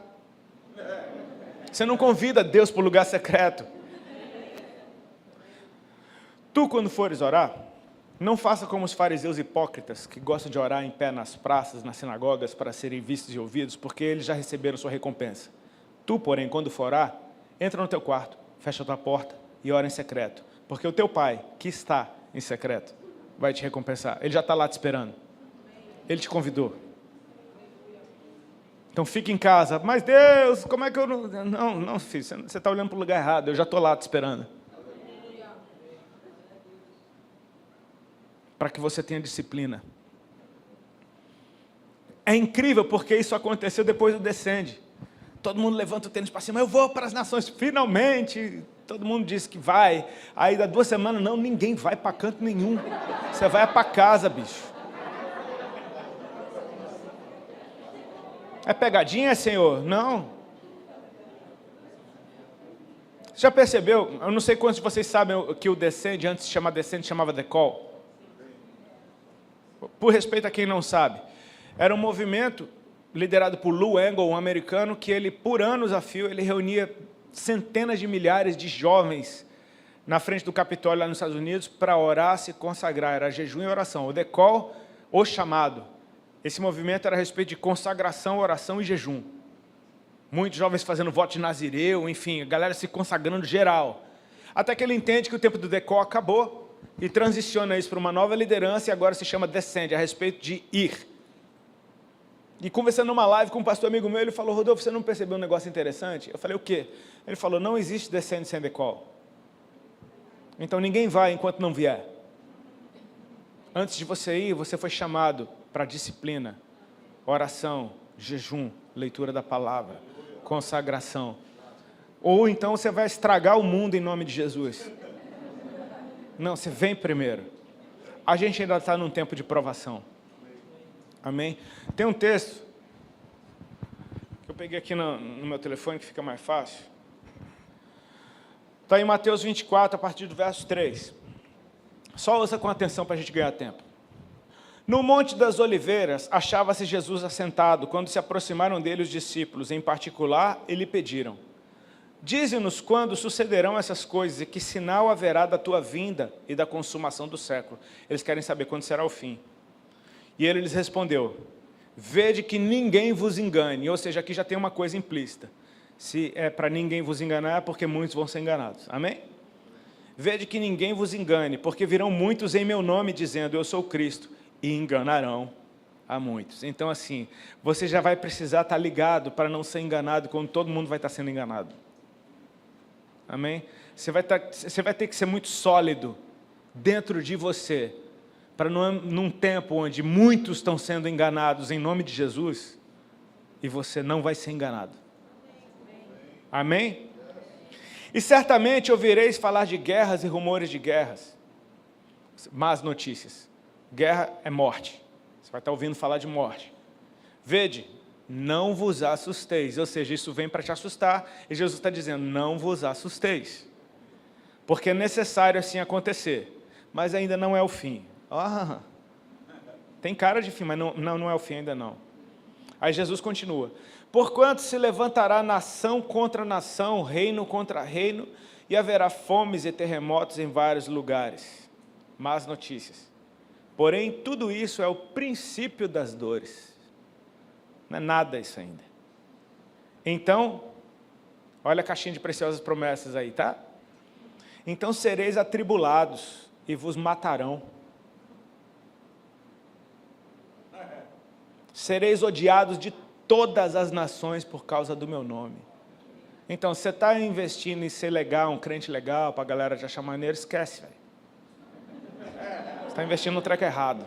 Você não convida Deus para o lugar secreto. Tu, quando fores orar, não faça como os fariseus hipócritas, que gostam de orar em pé nas praças, nas sinagogas, para serem vistos e ouvidos, porque eles já receberam sua recompensa. Tu, porém, quando for orar, entra no teu quarto, fecha a tua porta e ora em secreto, porque o teu Pai, que está em secreto, vai te recompensar. Ele já está lá te esperando. Ele te convidou. Então fique em casa. Mas Deus, como é que eu não... Não, filho, você está olhando para o lugar errado, eu já estou lá te esperando. Para que você tenha disciplina. É incrível porque isso aconteceu depois do Descende. Todo mundo levanta o tênis para cima, eu vou para as nações, finalmente. Todo mundo diz que vai. Aí dá 2 semanas, não, ninguém vai para canto nenhum. Você vai para casa, bicho. É pegadinha, Senhor? Não. Já percebeu? Eu não sei quantos de vocês sabem que o Descende, antes de chamar Descende, chamava The Call. Por respeito a quem não sabe, era um movimento liderado por Lou Engle, um americano, que ele, por anos a fio, ele reunia centenas de milhares de jovens na frente do Capitólio lá nos Estados Unidos para orar, se consagrar, era jejum e oração. O The Call, o chamado. Esse movimento era a respeito de consagração, oração e jejum. Muitos jovens fazendo voto de Nazireu, enfim, a galera se consagrando geral. Até que ele entende que o tempo do The Call acabou, e transiciona isso para uma nova liderança, e agora se chama Descende, a respeito de ir. E conversando numa live com um pastor amigo meu, ele falou, Rodolfo, você não percebeu um negócio interessante? Eu falei, o quê? Ele falou, não existe Descende sem The Call. Então ninguém vai enquanto não vier. Antes de você ir, você foi chamado para disciplina, oração, jejum, leitura da palavra, consagração. Ou então você vai estragar o mundo em nome de Jesus. Não, você vem primeiro. A gente ainda está num tempo de provação. Amém? Tem um texto que eu peguei aqui no meu telefone, que fica mais fácil. Está em Mateus 24, a partir do verso 3. Só ouça com atenção para a gente ganhar tempo. No Monte das Oliveiras, achava-se Jesus assentado, quando se aproximaram dele os discípulos, em particular, e lhe pediram: dize-nos quando sucederão essas coisas e que sinal haverá da tua vinda e da consumação do século. Eles querem saber quando será o fim. E ele lhes respondeu: vede que ninguém vos engane. Ou seja, aqui já tem uma coisa implícita. Se é para ninguém vos enganar, é porque muitos vão ser enganados. Amém? Vede que ninguém vos engane, porque virão muitos em meu nome, dizendo, eu sou Cristo, e enganarão a muitos. Então, assim, você já vai precisar estar ligado para não ser enganado, quando todo mundo vai estar sendo enganado. Amém? Você vai ter que ser muito sólido dentro de você, para num tempo onde muitos estão sendo enganados em nome de Jesus, e você não vai ser enganado. Amém? E certamente ouvireis falar de guerras e rumores de guerras. Más notícias. Guerra é morte. Você vai estar ouvindo falar de morte. Vede, não vos assusteis. Ou seja, isso vem para te assustar. E Jesus está dizendo, não vos assusteis. Porque é necessário assim acontecer. Mas ainda não é o fim. Tem cara de fim, mas não é o fim ainda não. Aí Jesus continua. Porquanto se levantará nação contra nação, reino contra reino, e haverá fomes e terremotos em vários lugares. Más notícias. Porém, tudo isso é o princípio das dores. Não é nada isso ainda. Então, olha a caixinha de preciosas promessas aí, tá? Então sereis atribulados e vos matarão. Sereis odiados de todas as nações por causa do meu nome. Então, você está investindo em ser legal, um crente legal, para a galera te achar maneiro, esquece, velho. Você está investindo no treco errado.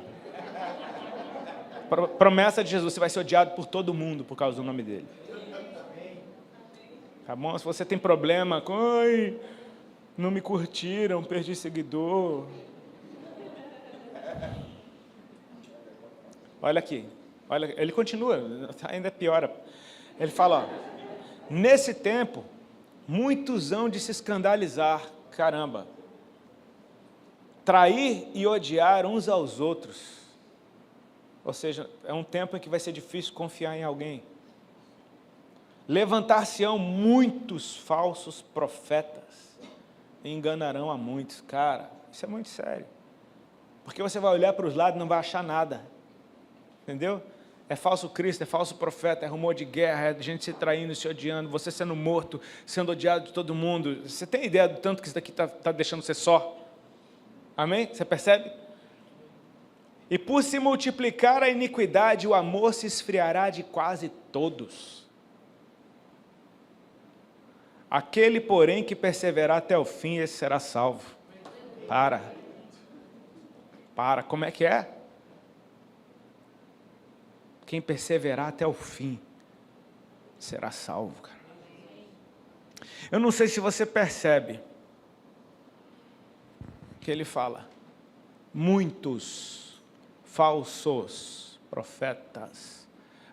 Promessa de Jesus, você vai ser odiado por todo mundo por causa do nome dele. Tá bom? Se você tem problema com, ai, não me curtiram, perdi seguidor. Olha aqui. Olha, ele continua, ainda piora. Ele fala, ó, nesse tempo, muitos hão de se escandalizar, caramba, trair e odiar uns aos outros. Ou seja, é um tempo em que vai ser difícil confiar em alguém. Levantar-se-ão muitos falsos profetas e enganarão a muitos. Cara, isso é muito sério. Porque você vai olhar para os lados e não vai achar nada. Entendeu? É falso Cristo, é falso profeta, é rumor de guerra, é gente se traindo, se odiando, você sendo morto, sendo odiado de todo mundo. Você tem ideia do tanto que isso daqui está deixando você só? Amém? Você percebe? E por se multiplicar a iniquidade, o amor se esfriará de quase todos. Aquele, porém, que perseverar até o fim, esse será salvo. Para, como é que é? Quem perseverar até o fim será salvo, cara. Eu não sei se você percebe que ele fala, muitos falsos profetas,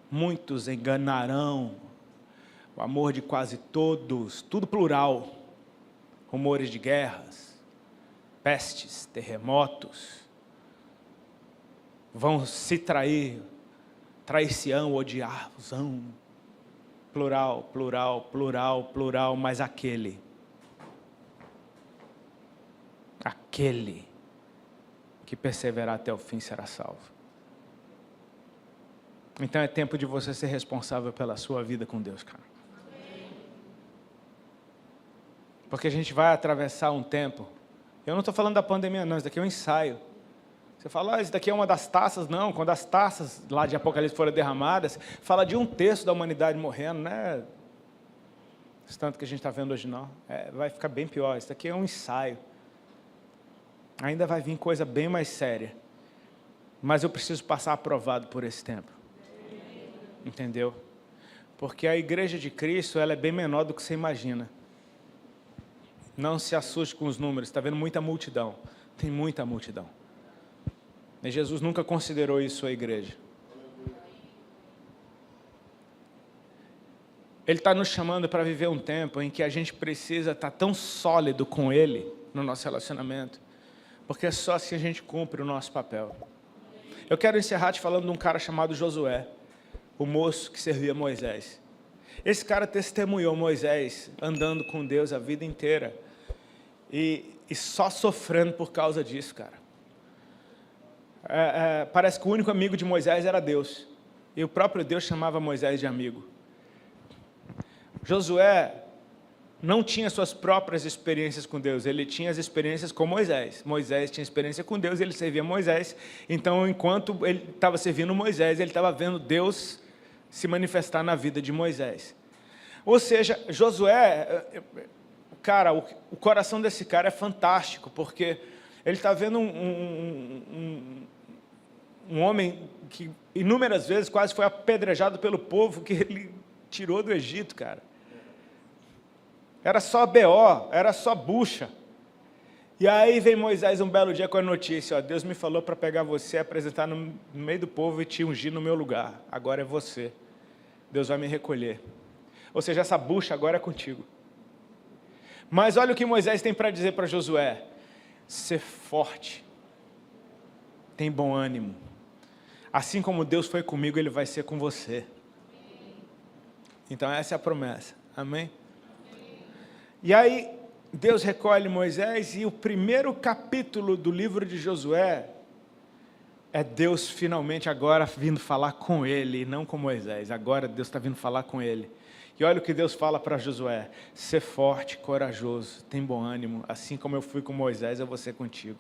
muitos enganarão, o amor de quase todos, tudo plural, rumores de guerras, pestes, terremotos, vão se trair, trair-se-ão, odiar-vos-ão, plural, plural, plural, plural, mas aquele que perseverar até o fim será salvo. Então é tempo de você ser responsável pela sua vida com Deus, cara. Porque a gente vai atravessar um tempo, eu não estou falando da pandemia não, isso daqui é um ensaio. Você fala, isso daqui é uma das taças, não, quando as taças lá de Apocalipse foram derramadas, fala de 1/3 da humanidade morrendo, né? Esse tanto que a gente está vendo hoje não, vai ficar bem pior, isso daqui é um ensaio. Ainda vai vir coisa bem mais séria, mas eu preciso passar aprovado por esse tempo, entendeu? Porque a igreja de Cristo, ela é bem menor do que você imagina. Não se assuste com os números, está vendo muita multidão, tem muita multidão. E Jesus nunca considerou isso a igreja. Ele está nos chamando para viver um tempo em que a gente precisa estar tão sólido com Ele, no nosso relacionamento, porque só assim a gente cumpre o nosso papel. Eu quero encerrar te falando de um cara chamado Josué, o moço que servia Moisés. Esse cara testemunhou Moisés andando com Deus a vida inteira e só sofrendo por causa disso, cara. Parece que o único amigo de Moisés era Deus, e o próprio Deus chamava Moisés de amigo. Josué não tinha suas próprias experiências com Deus, ele tinha as experiências com Moisés. Moisés tinha experiência com Deus, ele servia Moisés, então enquanto ele estava servindo Moisés, ele estava vendo Deus se manifestar na vida de Moisés. Ou seja, Josué, cara, o coração desse cara é fantástico, porque ele está vendo um homem que inúmeras vezes quase foi apedrejado pelo povo que ele tirou do Egito, cara. Era só BO, era só bucha. E aí vem Moisés um belo dia com a notícia, ó, Deus me falou para pegar você, apresentar no meio do povo e te ungir no meu lugar. Agora é você. Deus vai me recolher. Ou seja, essa bucha agora é contigo. Mas olha o que Moisés tem para dizer para Josué. Ser forte. Tem bom ânimo. Assim como Deus foi comigo, Ele vai ser com você. Então essa é a promessa. Amém? E aí, Deus recolhe Moisés e o primeiro capítulo do livro de Josué é Deus finalmente agora vindo falar com ele, e não com Moisés. Agora Deus está vindo falar com ele. E olha o que Deus fala para Josué. Ser forte, corajoso, tem bom ânimo. Assim como eu fui com Moisés, eu vou ser contigo.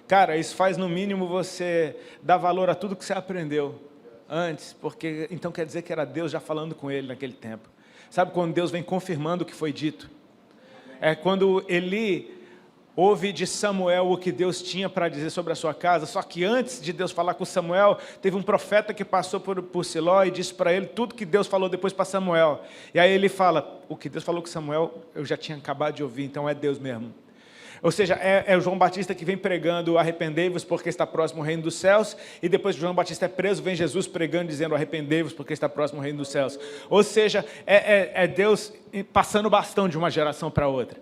Cara, isso faz no mínimo você dar valor a tudo que você aprendeu antes, porque então quer dizer que era Deus já falando com ele naquele tempo. Sabe quando Deus vem confirmando o que foi dito? É quando Eli ouve de Samuel o que Deus tinha para dizer sobre a sua casa, só que antes de Deus falar com Samuel, teve um profeta que passou por Siló e disse para ele tudo que Deus falou depois para Samuel. E aí ele fala, o que Deus falou com Samuel, eu já tinha acabado de ouvir, então é Deus mesmo. Ou seja, é o João Batista que vem pregando, arrependei-vos porque está próximo o reino dos céus, e depois que João Batista é preso, vem Jesus pregando, dizendo, arrependei-vos porque está próximo o reino dos céus. Ou seja, é Deus passando o bastão de uma geração para outra.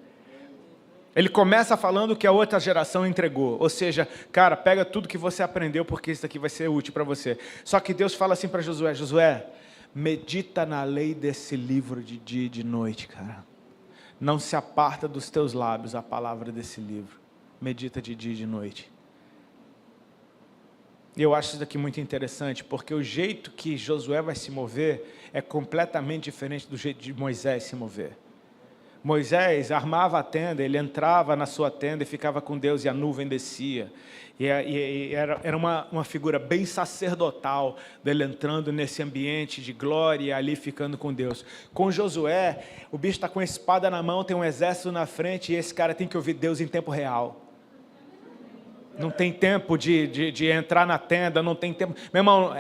Ele começa falando o que a outra geração entregou. Ou seja, cara, pega tudo que você aprendeu, porque isso aqui vai ser útil para você. Só que Deus fala assim para Josué, Josué, medita na lei desse livro de dia e de noite, cara. Não se aparta dos teus lábios a palavra desse livro. Medita de dia e de noite. E eu acho isso daqui muito interessante, porque o jeito que Josué vai se mover é completamente diferente do jeito de Moisés se mover. Moisés armava a tenda, ele entrava na sua tenda e ficava com Deus e a nuvem descia. E era uma figura bem sacerdotal dele entrando nesse ambiente de glória e ali ficando com Deus. Com Josué, o bicho está com a espada na mão, tem um exército na frente e esse cara tem que ouvir Deus em tempo real. Não tem tempo de entrar na tenda, não tem tempo. Meu irmão,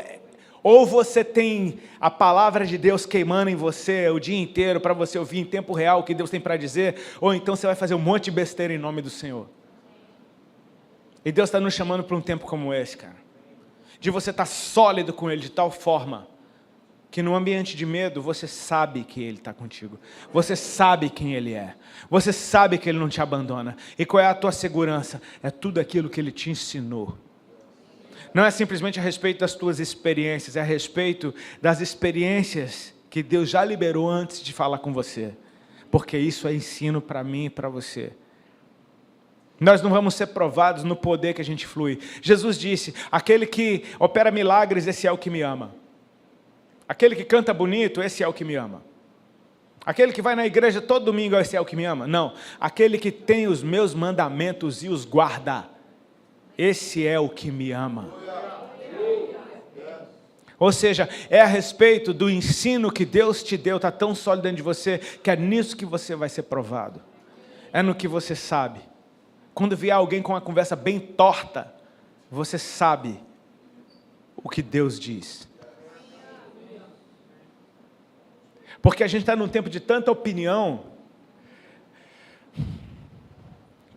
ou você tem a palavra de Deus queimando em você o dia inteiro para você ouvir em tempo real o que Deus tem para dizer, ou então você vai fazer um monte de besteira em nome do Senhor. E Deus está nos chamando para um tempo como esse, cara. De você estar sólido com Ele de tal forma que no ambiente de medo você sabe que Ele está contigo. Você sabe quem Ele é. Você sabe que Ele não te abandona. E qual é a tua segurança? É tudo aquilo que Ele te ensinou. Não é simplesmente a respeito das tuas experiências, é a respeito das experiências que Deus já liberou antes de falar com você. Porque isso é ensino para mim e para você. Nós não vamos ser provados no poder que a gente flui. Jesus disse, aquele que opera milagres, esse é o que me ama. Aquele que canta bonito, esse é o que me ama. Aquele que vai na igreja todo domingo, esse é o que me ama. Não, aquele que tem os meus mandamentos e os guarda, esse é o que me ama. Ou seja, é a respeito do ensino que Deus te deu, está tão sólido dentro de você, que é nisso que você vai ser provado. É no que você sabe. Quando vier alguém com uma conversa bem torta, você sabe o que Deus diz. Porque a gente está num tempo de tanta opinião,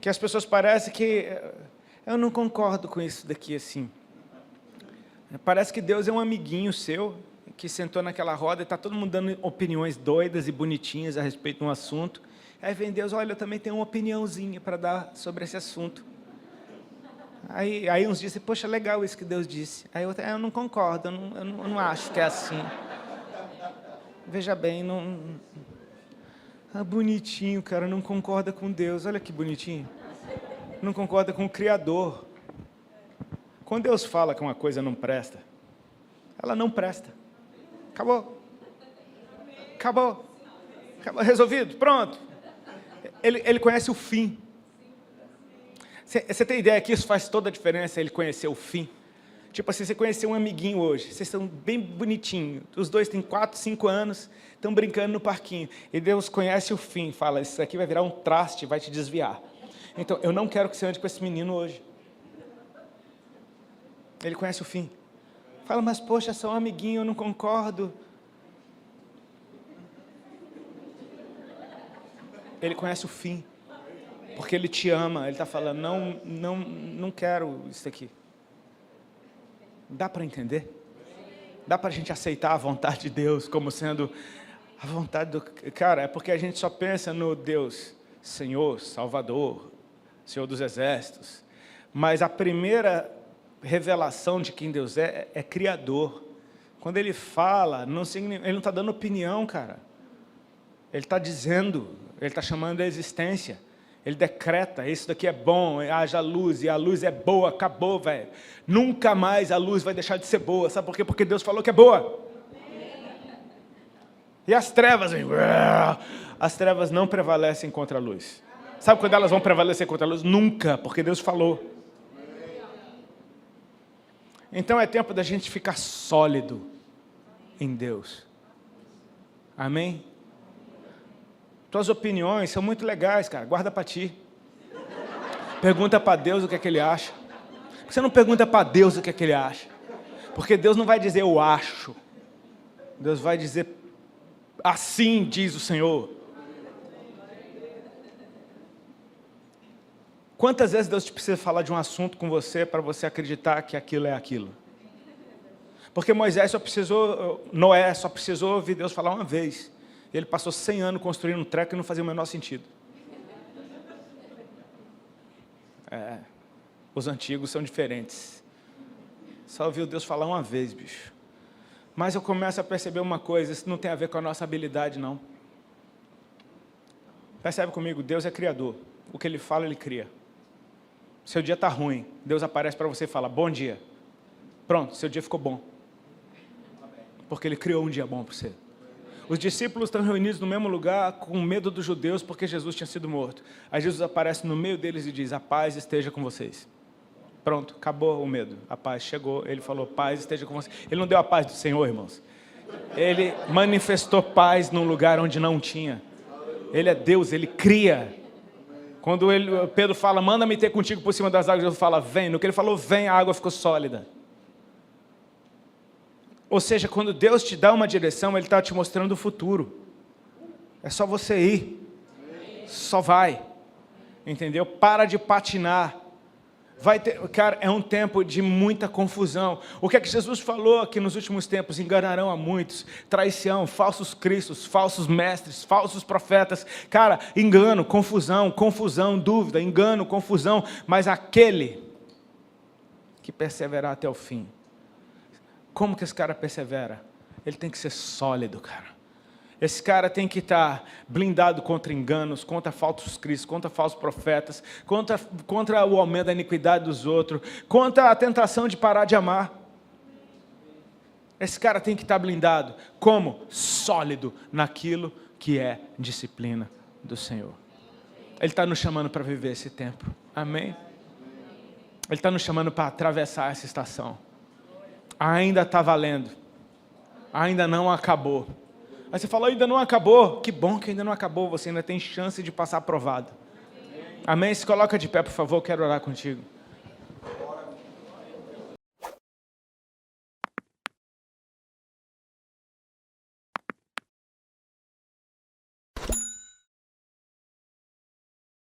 que as pessoas parecem que, eu não concordo com isso daqui assim. Parece que Deus é um amiguinho seu, que sentou naquela roda e está todo mundo dando opiniões doidas e bonitinhas a respeito de um assunto. Aí vem Deus, olha, eu também tenho uma opiniãozinha para dar sobre esse assunto. Aí uns dizem, poxa, legal isso que Deus disse. Aí outro, eu não concordo, eu não acho que é assim. Veja bem, não... bonitinho, cara, não concorda com Deus. Olha que bonitinho. Não concorda com o Criador. Quando Deus fala que uma coisa não presta, ela não presta. Acabou. Acabou. Resolvido, pronto. Ele conhece o fim. Você tem ideia que isso faz toda a diferença, ele conhecer o fim? Tipo assim, você conheceu um amiguinho hoje, vocês estão bem bonitinhos, os dois têm 4, 5 anos, estão brincando no parquinho, e Deus conhece o fim, fala, isso aqui vai virar um traste, vai te desviar. Então, eu não quero que você ande com esse menino hoje. Ele conhece o fim. Fala, mas poxa, sou um amiguinho, eu não concordo. Ele conhece o fim, porque Ele te ama, Ele está falando, não quero isso aqui. Dá para entender? Dá para a gente aceitar a vontade de Deus como sendo a vontade do... Cara, é porque a gente só pensa no Deus, Senhor, Salvador, Senhor dos Exércitos. Mas a primeira revelação de quem Deus é Criador. Quando Ele fala, Ele não está dando opinião, cara. Ele está dizendo, Ele está chamando a existência. Ele decreta, isso daqui é bom, haja luz, e a luz é boa, acabou, velho. Nunca mais a luz vai deixar de ser boa. Sabe por quê? Porque Deus falou que é boa. E as trevas, as trevas não prevalecem contra a luz. Sabe quando elas vão prevalecer contra a luz? Nunca, porque Deus falou. Então é tempo da gente ficar sólido em Deus. Amém? Tuas opiniões são muito legais, cara. Guarda para ti. Pergunta para Deus o que é que Ele acha. Por que você não pergunta para Deus o que é que Ele acha? Porque Deus não vai dizer eu acho. Deus vai dizer assim diz o Senhor. Quantas vezes Deus te precisa falar de um assunto com você para você acreditar que aquilo é aquilo? Porque Noé só precisou ouvir Deus falar uma vez. Ele passou 100 anos construindo um treco e não fazia o menor sentido. Os antigos são diferentes. Só ouviu Deus falar uma vez, bicho. Mas eu começo a perceber uma coisa, isso não tem a ver com a nossa habilidade, não. Percebe comigo, Deus é criador. O que Ele fala, Ele cria. Seu dia está ruim, Deus aparece para você e fala, bom dia. Pronto, seu dia ficou bom. Porque Ele criou um dia bom para você. Os discípulos estão reunidos no mesmo lugar com medo dos judeus porque Jesus tinha sido morto. Aí Jesus aparece no meio deles e diz, a paz esteja com vocês. Pronto, acabou o medo. A paz chegou, Ele falou, paz esteja com vocês. Ele não deu a paz do Senhor, irmãos. Ele manifestou paz num lugar onde não tinha. Ele é Deus, Ele cria. Quando Pedro fala, manda-me ter contigo por cima das águas, Jesus fala, vem. No que ele falou, vem, a água ficou sólida. Ou seja, quando Deus te dá uma direção, Ele está te mostrando o futuro. É só você ir. Só vai. Entendeu? Para de patinar. Cara, é um tempo de muita confusão. O que é que Jesus falou aqui nos últimos tempos? Enganarão a muitos. Traição, falsos cristos, falsos mestres, falsos profetas. Cara, engano, confusão, dúvida, engano, confusão. Mas aquele que perseverar até o fim. Como que esse cara persevera? Ele tem que ser sólido, cara. Esse cara tem que estar blindado contra enganos, contra falsos cristos, contra falsos profetas, contra o aumento da iniquidade dos outros, contra a tentação de parar de amar. Esse cara tem que estar blindado. Como? Sólido naquilo que é disciplina do Senhor. Ele está nos chamando para viver esse tempo. Amém? Ele está nos chamando para atravessar essa estação. Ainda está valendo. Ainda não acabou. Aí você fala, ainda não acabou. Que bom que ainda não acabou. Você ainda tem chance de passar aprovado. Amém? Se coloca de pé, por favor, quero orar contigo.